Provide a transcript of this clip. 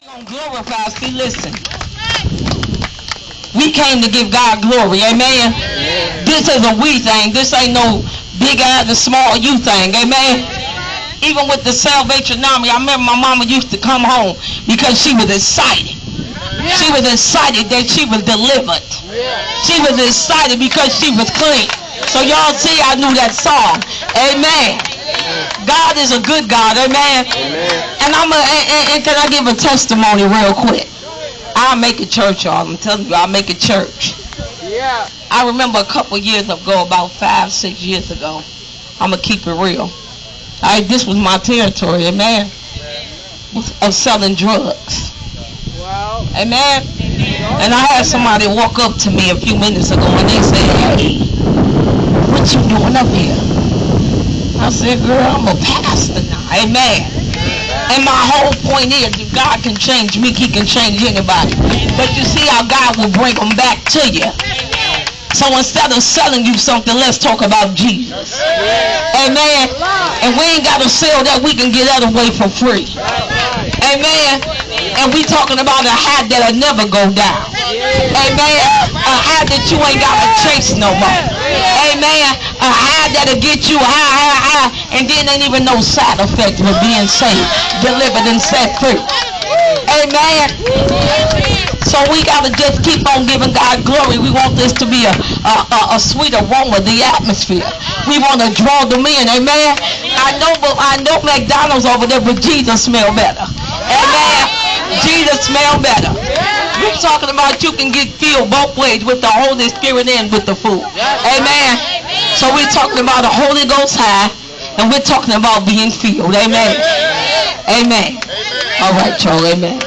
Gonna glorify. See, listen. We came to give God glory. Amen. This is a we thing. This ain't no big eyes and small you thing. Amen. Even with the Salvation Army, I remember my mama used to come home because she was excited. She was excited that she was delivered. She was excited because she was clean. So y'all see, I knew that song. Amen. God is a good God. Amen. And and can I give a testimony real quick? I'll make a church, y'all. I'm telling you, I'll make a church. Yeah. I remember a couple years ago, about 5-6 years ago. I'm going to keep it real. This was my territory, amen, of selling drugs. Wow. Amen. And I had somebody walk up to me a few minutes ago and they said, "Hey, what you doing up here?" I said, "Girl, I'm a pastor now." Amen. And my whole point is, if God can change me, he can change anybody. But you see how God will bring them back to you. So instead of selling you something, let's talk about Jesus. Amen. And we ain't got to sell that. We can get that away for free. Amen. And we talking about a hat that'll never go down. Amen. A hat that you ain't got to chase no more. Amen. A hat that'll get you high, and then ain't even no side effect with being saved, delivered, and set free. Amen. So we got to just keep on giving God glory. We want this to be a sweet aroma, the atmosphere. We want to draw them in. Amen. I know McDonald's over there, but Jesus smell better. Amen. Jesus smell better. We're talking about you can get filled both ways, with the Holy Spirit and with the food. Amen. So we're talking about the Holy Ghost high, and we're talking about being filled. Amen. Amen. All right, y'all. Amen.